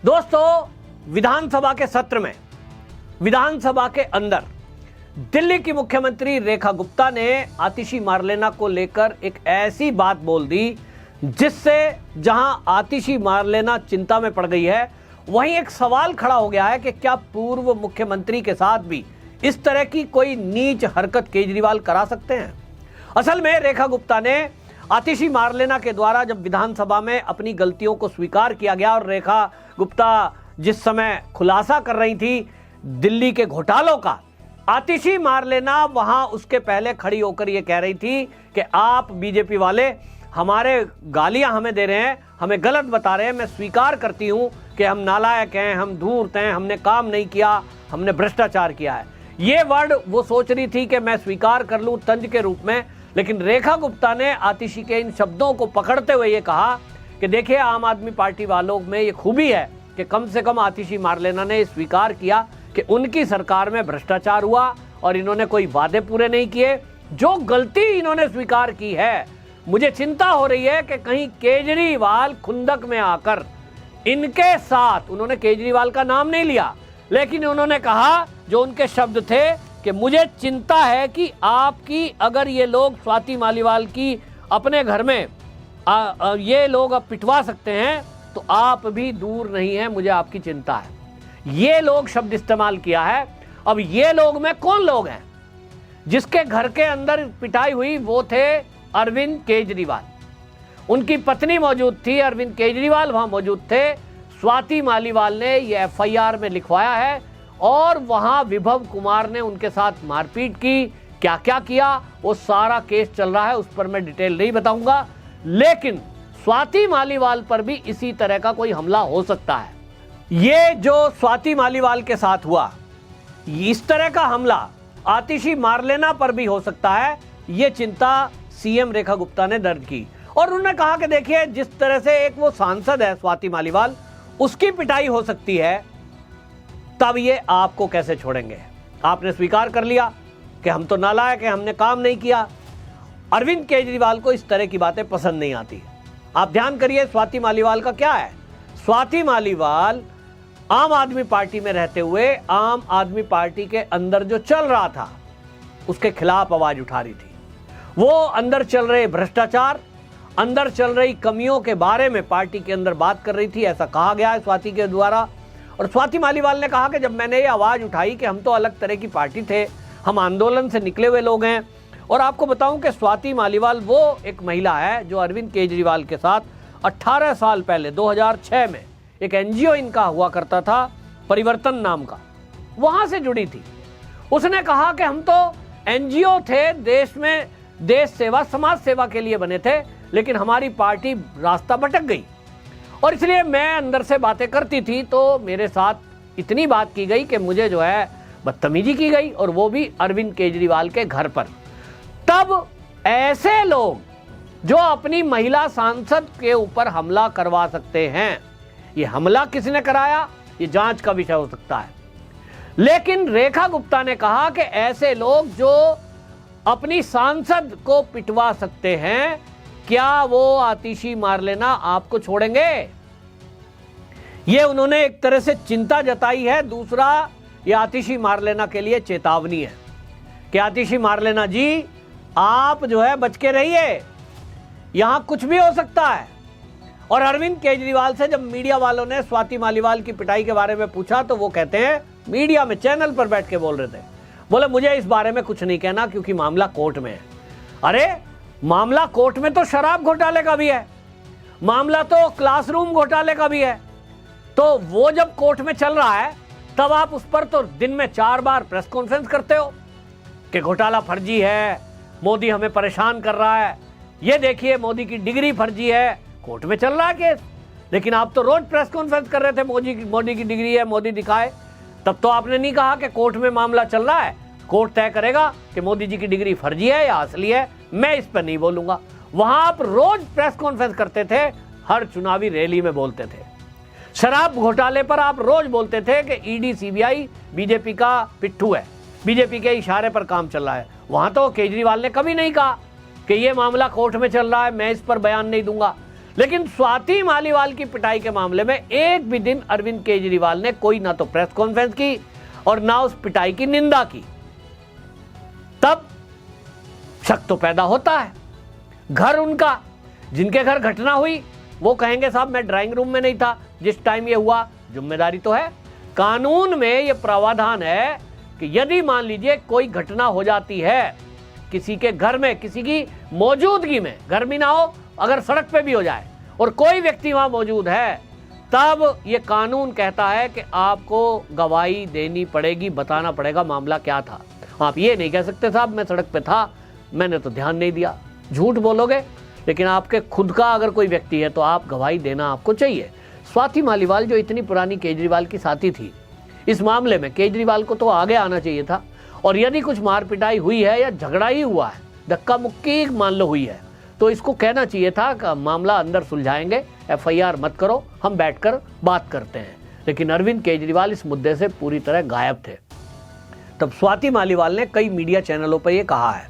दोस्तों, विधानसभा के सत्र में विधानसभा के अंदर दिल्ली की मुख्यमंत्री रेखा गुप्ता ने आतिशी मारलेना को लेकर एक ऐसी बात बोल दी जिससे जहां आतिशी मारलेना चिंता में पड़ गई है, वहीं एक सवाल खड़ा हो गया है कि क्या पूर्व मुख्यमंत्री के साथ भी इस तरह की कोई नीच हरकत केजरीवाल करा सकते हैं। असल में रेखा गुप्ता ने आतिशी मारलेना के द्वारा जब विधानसभा में अपनी गलतियों को स्वीकार किया गया और रेखा गुप्ता जिस समय खुलासा कर रही थी दिल्ली के घोटालों का, आतिशी मारलेना वहां उसके पहले खड़ी होकर यह कह रही थी कि आप बीजेपी वाले हमारे गालियां हमें दे रहे हैं, हमें गलत बता रहे हैं। मैं स्वीकार करती हूं कि हम नालायक हैं, हम धूर्त हैं, हमने काम नहीं किया, हमने भ्रष्टाचार किया है। ये वर्ड वो सोच रही थी कि मैं स्वीकार कर लूं तंज के रूप में, लेकिन रेखा गुप्ता ने आतिशी के इन शब्दों को पकड़ते हुए ये कहा कि देखिए, आम आदमी पार्टी वालों में ये खूबी है कि कम से कम आतिशी मारलेना ने स्वीकार किया कि उनकी सरकार में भ्रष्टाचार हुआ और इन्होंने कोई वादे पूरे नहीं किए। जो गलती इन्होंने स्वीकार की है, मुझे चिंता हो रही है कि कहीं केजरीवाल खुंदक में आकर इनके साथ, उन्होंने केजरीवाल का नाम नहीं लिया, लेकिन उन्होंने कहा जो उनके शब्द थे कि मुझे चिंता है कि आपकी अगर ये लोग स्वाति मालीवाल की अपने घर में ये लोग अब पिटवा सकते हैं तो आप भी दूर नहीं हैं, मुझे आपकी चिंता है। ये लोग शब्द इस्तेमाल किया है। अब ये लोग में कौन लोग हैं? जिसके घर के अंदर पिटाई हुई वो थे अरविंद केजरीवाल, उनकी पत्नी मौजूद थी, अरविंद केजरीवाल वहां मौजूद थे। स्वाति मालीवाल ने ये एफआईआर में लिखवाया है और वहां विभव कुमार ने उनके साथ मारपीट की, क्या क्या किया वो सारा केस चल रहा है, उस पर मैं डिटेल नहीं बताऊंगा। लेकिन स्वाति मालीवाल पर भी इसी तरह का कोई हमला हो सकता है। ये जो स्वाति मालीवाल के साथ हुआ, इस तरह का हमला आतिशी मारलेना पर भी हो सकता है, ये चिंता सीएम रेखा गुप्ता ने दर्ज की। और उन्होंने कहा कि देखिए, जिस तरह से एक वो सांसद है स्वाति मालीवाल, उसकी पिटाई हो सकती है, तब ये आपको कैसे छोड़ेंगे? आपने स्वीकार कर लिया कि हम तो नालायक हैं, हमने काम नहीं किया। अरविंद केजरीवाल को इस तरह की बातें पसंद नहीं आती। आप ध्यान करिए, स्वाति मालीवाल का क्या है। स्वाति मालीवाल आम आदमी पार्टी में रहते हुए आम आदमी पार्टी के अंदर जो चल रहा था उसके खिलाफ आवाज उठा रही थी। वो अंदर चल रहे भ्रष्टाचार, अंदर चल रही कमियों के बारे में पार्टी के अंदर बात कर रही थी, ऐसा कहा गया है स्वाति के द्वारा। और स्वाति मालीवाल ने कहा कि जब मैंने ये आवाज उठाई कि हम तो अलग तरह की पार्टी थे, हम आंदोलन से निकले हुए लोग हैं। और आपको बताऊं कि स्वाति मालीवाल वो एक महिला है जो अरविंद केजरीवाल के साथ 18 साल पहले 2006 में एक एनजीओ इनका हुआ करता था, परिवर्तन नाम का, वहां से जुड़ी थी। उसने कहा कि हम तो एनजीओ थे, देश में देश सेवा समाज सेवा के लिए बने थे, लेकिन हमारी पार्टी रास्ता भटक गई और इसलिए मैं अंदर से बातें करती थी तो मेरे साथ इतनी बात की गई कि मुझे जो है बदतमीजी की गई, और वो भी अरविंद केजरीवाल के घर पर। तब ऐसे लोग जो अपनी महिला सांसद के ऊपर हमला करवा सकते हैं, ये हमला किसने कराया ये जांच का विषय हो सकता है। लेकिन रेखा गुप्ता ने कहा कि ऐसे लोग जो अपनी सांसद को पिटवा सकते हैं, क्या वो आतिशी मारलेना आपको छोड़ेंगे? ये उन्होंने एक तरह से चिंता जताई है। दूसरा, ये आतिशी मारलेना के लिए चेतावनी है कि आतिशी मारलेना जी, आप जो है बच के रहिए, यहां कुछ भी हो सकता है। और अरविंद केजरीवाल से जब मीडिया वालों ने स्वाति मालीवाल की पिटाई के बारे में पूछा तो वो कहते हैं, मीडिया में चैनल पर बैठ के बोल रहे थे, बोले मुझे इस बारे में कुछ नहीं कहना क्योंकि मामला कोर्ट में है। अरे, मामला कोर्ट में तो शराब घोटाले का भी है, मामला तो क्लासरूम घोटाले का भी है। तो वो जब कोर्ट में चल रहा है तब आप उस पर तो दिन में 4 बार प्रेस कॉन्फ्रेंस करते हो कि घोटाला फर्जी है, मोदी हमें परेशान कर रहा है, ये देखिए मोदी की डिग्री फर्जी है। कोर्ट में चल रहा है केस, लेकिन आप तो रोज प्रेस कॉन्फ्रेंस कर रहे थे मोदी की डिग्री है, मोदी दिखाए। तब तो आपने नहीं कहा कि कोर्ट में मामला चल रहा है, कोर्ट तय करेगा कि मोदी जी की डिग्री फर्जी है या असली है, मैं इस पर नहीं बोलूंगा। वहां आप रोज प्रेस कॉन्फ्रेंस करते थे, हर चुनावी रैली में बोलते थे। शराब घोटाले पर आप रोज बोलते थे कि ईडी सीबीआई बीजेपी का पिट्ठू है, बीजेपी के इशारे पर काम चल रहा है। वहां तो केजरीवाल ने कभी नहीं कहा कि यह मामला कोर्ट में चल रहा है, मैं इस पर बयान नहीं दूंगा। लेकिन स्वाति मालीवाल की पिटाई के मामले में एक भी दिन अरविंद केजरीवाल ने कोई ना तो प्रेस कॉन्फ्रेंस की और ना उस पिटाई की निंदा की। तब शक तो पैदा होता है। घर उनका, जिनके घर घटना हुई, वो कहेंगे साहब मैं ड्राइंग रूम में नहीं था जिस टाइम ये हुआ। जिम्मेदारी तो है। कानून में ये प्रावधान है कि यदि मान लीजिए कोई घटना हो जाती है किसी के घर में, किसी की मौजूदगी में, घर में ना हो, अगर सड़क पे भी हो जाए और कोई व्यक्ति वहां मौजूद है, तब ये कानून कहता है कि आपको गवाही देनी पड़ेगी, बताना पड़ेगा मामला क्या था। आप ये नहीं कह सकते साहब मैं सड़क पे था, मैंने तो ध्यान नहीं दिया। झूठ बोलोगे, लेकिन आपके खुद का अगर कोई व्यक्ति है तो आप गवाही देना आपको चाहिए। स्वाति मालीवाल जो इतनी पुरानी केजरीवाल की साथी थी, इस मामले में केजरीवाल को तो आगे आना चाहिए था। और यदि कुछ मार पिटाई हुई है या झगड़ा ही हुआ है, धक्का मुक्की मान लो हुई है, तो इसको कहना चाहिए था कि मामला अंदर सुलझाएंगे, FIR मत करो, हम बैठकर बात करते हैं। लेकिन अरविंद केजरीवाल इस मुद्दे से पूरी तरह गायब थे। तब स्वाति मालीवाल ने कई मीडिया चैनलों पर यह कहा है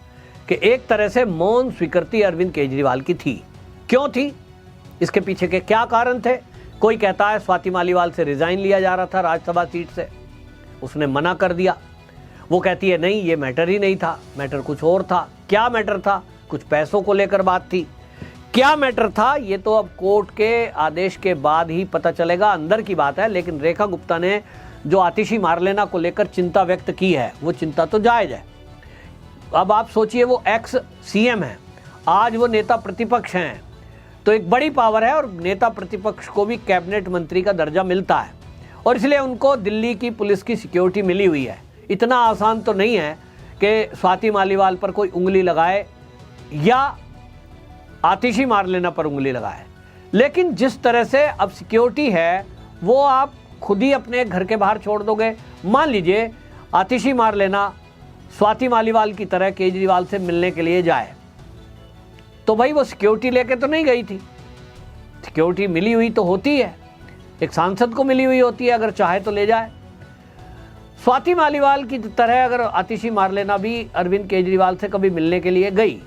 कि एक तरह से मौन स्वीकृति अरविंद केजरीवाल की थी। क्यों थी? इसके पीछे के क्या कारण थे? कोई कहता है स्वाति मालीवाल से रिजाइन लिया जा रहा था राज्यसभा सीट से, उसने मना कर दिया। वो कहती है नहीं, ये मैटर ही नहीं था, मैटर कुछ और था। क्या मैटर था? कुछ पैसों को लेकर बात थी। क्या मैटर था ये तो अब कोर्ट के आदेश के बाद ही पता चलेगा, अंदर की बात है। लेकिन रेखा गुप्ता ने जो आतिशी मारलेना को लेकर चिंता व्यक्त की है, वो चिंता तो जायज है। अब आप सोचिए, वो एक्स CM है, आज वो नेता प्रतिपक्ष हैं, तो एक बड़ी पावर है और नेता प्रतिपक्ष को भी कैबिनेट मंत्री का दर्जा मिलता है और इसलिए उनको दिल्ली की पुलिस की सिक्योरिटी मिली हुई है। इतना आसान तो नहीं है कि स्वाति मालीवाल पर कोई उंगली लगाए या आतिशी मारलेना पर उंगली लगाए। लेकिन जिस तरह से अब सिक्योरिटी है, वो आप खुद ही अपने घर के बाहर छोड़ दोगे। मान लीजिए आतिशी मारलेना स्वाति मालीवाल की तरह केजरीवाल से मिलने के लिए जाए, तो भाई वो सिक्योरिटी लेके तो नहीं गई थी। सिक्योरिटी मिली हुई तो होती है, एक सांसद को मिली हुई होती है, अगर चाहे तो ले जाए। स्वाति मालीवाल की तरह अगर आतिशी मारलेना भी अरविंद केजरीवाल से कभी मिलने के लिए गई,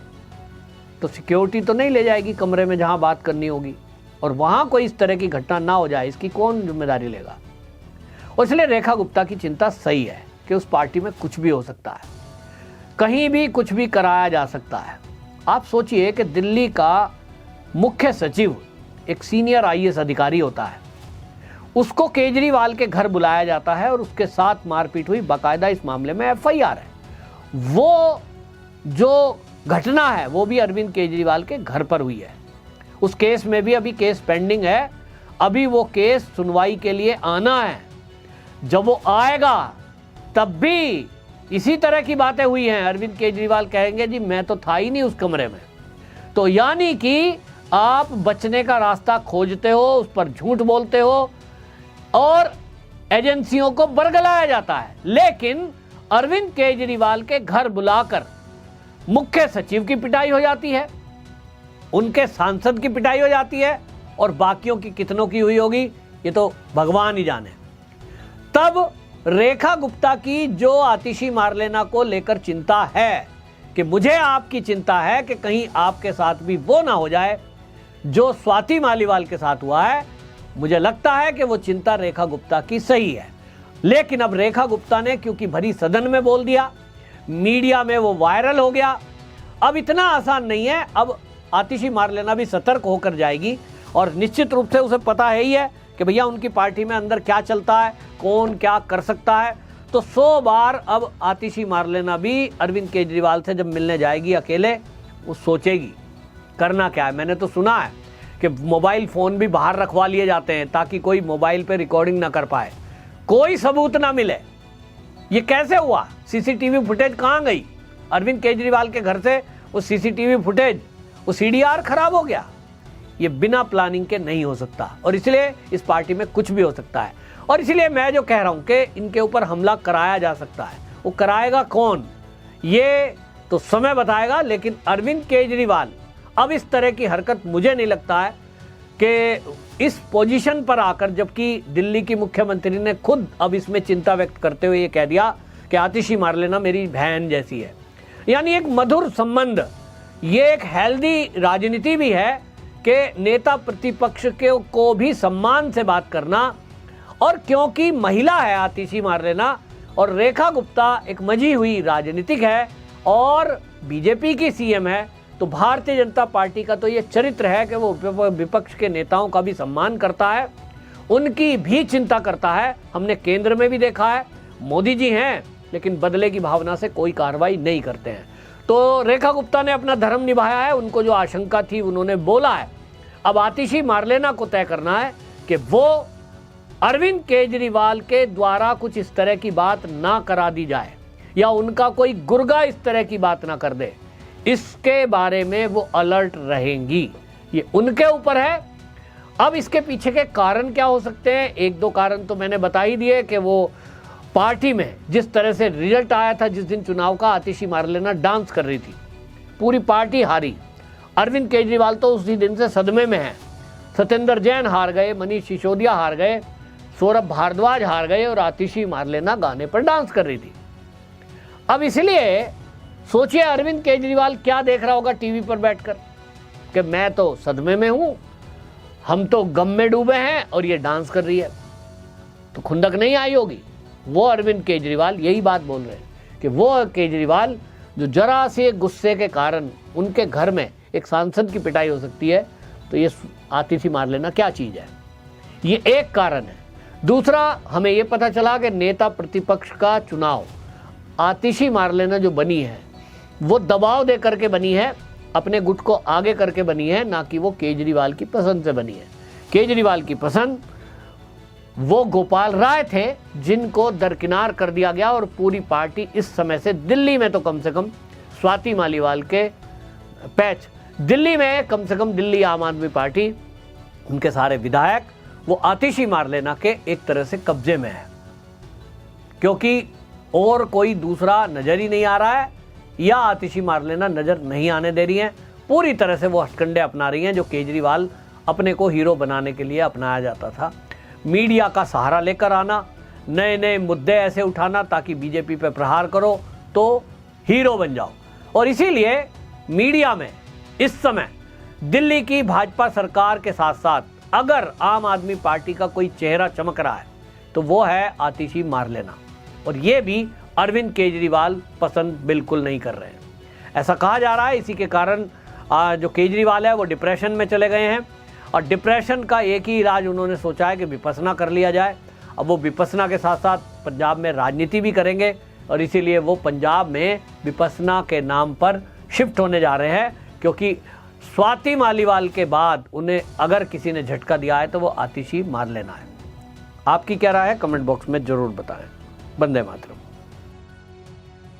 तो सिक्योरिटी तो नहीं ले जाएगी कमरे में जहां बात करनी होगी, और वहां कोई इस तरह की घटना ना हो जाए, इसकी कौन जिम्मेदारी लेगा। और इसलिए रेखा गुप्ता की चिंता सही है कि उस पार्टी में कुछ भी हो सकता है, कहीं भी कुछ भी कराया जा सकता है। आप सोचिए कि दिल्ली का मुख्य सचिव एक सीनियर IAS अधिकारी होता है, उसको केजरीवाल के घर बुलाया जाता है और उसके साथ मारपीट हुई, बाकायदा इस मामले में FIR है। वो जो घटना है वो भी अरविंद केजरीवाल के घर पर हुई है। उस केस में भी अभी केस पेंडिंग है, अभी वो केस सुनवाई के लिए आना है। जब वो आएगा तब भी इसी तरह की बातें हुई हैं। अरविंद केजरीवाल कहेंगे जी मैं तो था ही नहीं उस कमरे में। तो यानी कि आप बचने का रास्ता खोजते हो, उस पर झूठ बोलते हो और एजेंसियों को बरगलाया जाता है। लेकिन अरविंद केजरीवाल के घर बुलाकर मुख्य सचिव की पिटाई हो जाती है, उनके सांसद की पिटाई हो जाती है, और बाकियों की कितनों की हुई होगी ये तो भगवान ही जाने। तब रेखा गुप्ता की जो आतिशी मारलेना को लेकर चिंता है कि मुझे आपकी चिंता है कि कहीं आपके साथ भी वो ना हो जाए जो स्वाति मालीवाल के साथ हुआ है, मुझे लगता है कि वो चिंता रेखा गुप्ता की सही है। लेकिन अब रेखा गुप्ता ने क्योंकि भरी सदन में बोल दिया, मीडिया में वो वायरल हो गया, अब इतना आसान नहीं है। अब आतिशी मारलेना भी सतर्क होकर जाएगी और निश्चित रूप से उसे पता है ही है कि भैया उनकी पार्टी में अंदर क्या चलता है, कौन क्या कर सकता है। तो 100 बार अब आतिशी मारलेना भी अरविंद केजरीवाल से जब मिलने जाएगी अकेले, वो सोचेगी करना क्या है। मैंने तो सुना है कि मोबाइल फ़ोन भी बाहर रखवा लिए जाते हैं ताकि कोई मोबाइल पे रिकॉर्डिंग ना कर पाए, कोई सबूत ना मिले। ये कैसे हुआ? CCTV फुटेज कहाँ गई? अरविंद केजरीवाल के घर से वो CCTV फुटेज, वो CDR खराब हो गया। ये बिना प्लानिंग के नहीं हो सकता और इसलिए इस पार्टी में कुछ भी हो सकता है। और इसलिए मैं जो कह रहा हूं कि इनके ऊपर हमला कराया जा सकता है, वो कराएगा कौन ये तो समय बताएगा। लेकिन अरविंद केजरीवाल अब इस तरह की हरकत, मुझे नहीं लगता है कि इस पोजीशन पर आकर, जबकि दिल्ली की मुख्यमंत्री ने खुद अब इसमें चिंता व्यक्त करते हुए ये कह दिया कि आतिशी मारलेना मेरी बहन जैसी है, यानी एक मधुर संबंध, ये एक हेल्दी राजनीति भी है कि नेता प्रतिपक्ष के को भी सम्मान से बात करना, और क्योंकि महिला है आतिशी मारलेना और रेखा गुप्ता एक मजी हुई राजनीतिक है और बीजेपी की सीएम है, तो भारतीय जनता पार्टी का तो ये चरित्र है कि वो विपक्ष के नेताओं का भी सम्मान करता है, उनकी भी चिंता करता है। हमने केंद्र में भी देखा है, मोदी जी हैं लेकिन बदले की भावना से कोई कार्रवाई नहीं करते हैं। तो रेखा गुप्ता ने अपना धर्म निभाया है, उनको जो आशंका थी उन्होंने बोला है। अब आतिशी मारलेना को तय करना है कि वो अरविंद केजरीवाल के द्वारा कुछ इस तरह की बात ना करा दी जाए या उनका कोई गुर्गा इस तरह की बात ना कर दे, इसके बारे में वो अलर्ट रहेंगी। ये उनके ऊपर है। अब इसके पीछे के कारण क्या हो सकते हैं? एक दो कारण तो मैंने बता ही दिए कि वो पार्टी में जिस तरह से रिजल्ट आया था जिस दिन चुनाव का, आतिशी मारलेना डांस कर रही थी, पूरी पार्टी हारी। अरविंद केजरीवाल तो उसी दिन से सदमे में है। सत्येंद्र जैन हार गए, मनीष सिसोदिया हार गए, सौरभ भारद्वाज हार गए और आतिशी मारलेना गाने पर डांस कर रही थी। अब इसलिए सोचिए अरविंद केजरीवाल क्या देख रहा होगा टीवी पर बैठकर कि मैं तो सदमे में हूं, हम तो गम में डूबे हैं और ये डांस कर रही है, तो खुंदक नहीं आई होगी। वो अरविंद केजरीवाल यही बात बोल रहे हैं कि वो केजरीवाल जो जरा से गुस्से के कारण उनके घर में एक सांसद की पिटाई हो सकती है, तो ये आतिशी मारलेना क्या चीज़ है, ये एक कारण है। दूसरा, हमें ये पता चला कि नेता प्रतिपक्ष का चुनाव आतिशी मारलेना जो बनी है वो दबाव दे करके बनी है, अपने गुट को आगे करके बनी है, ना कि वो केजरीवाल की पसंद से बनी है। केजरीवाल की पसंद वो गोपाल राय थे जिनको दरकिनार कर दिया गया और पूरी पार्टी इस समय से दिल्ली में तो कम से कम स्वाति मालीवाल के पैच, दिल्ली में कम से कम दिल्ली आम आदमी पार्टी, उनके सारे विधायक वो आतिशी मारलेना के एक तरह से कब्जे में है, क्योंकि और कोई दूसरा नजर ही नहीं आ रहा है या आतिशी मारलेना नजर नहीं आने दे रही हैं। पूरी तरह से वो हथकंडे अपना रही हैं जो केजरीवाल अपने को हीरो बनाने के लिए अपनाया जाता था। मीडिया का सहारा लेकर आना, नए नए मुद्दे ऐसे उठाना ताकि बीजेपी पे प्रहार करो तो हीरो बन जाओ। और इसीलिए मीडिया में इस समय दिल्ली की भाजपा सरकार के साथ साथ अगर आम आदमी पार्टी का कोई चेहरा चमक रहा है तो वो है आतिशी मारलेना, और ये भी अरविंद केजरीवाल पसंद बिल्कुल नहीं कर रहे हैं। ऐसा कहा जा रहा है इसी के कारण जो केजरीवाल है वो डिप्रेशन में चले गए हैं, और डिप्रेशन का एक ही इलाज उन्होंने सोचा है कि विपश्यना कर लिया जाए। अब वो विपश्यना के साथ साथ पंजाब में राजनीति भी करेंगे, और इसीलिए वो पंजाब में विपश्यना के नाम पर शिफ्ट होने जा रहे हैं, क्योंकि स्वाति मालीवाल के बाद उन्हें अगर किसी ने झटका दिया है तो वो आतिशी मारलेना है। आपकी क्या राय है कमेंट बॉक्स में ज़रूर बताएं। वंदे मातरम।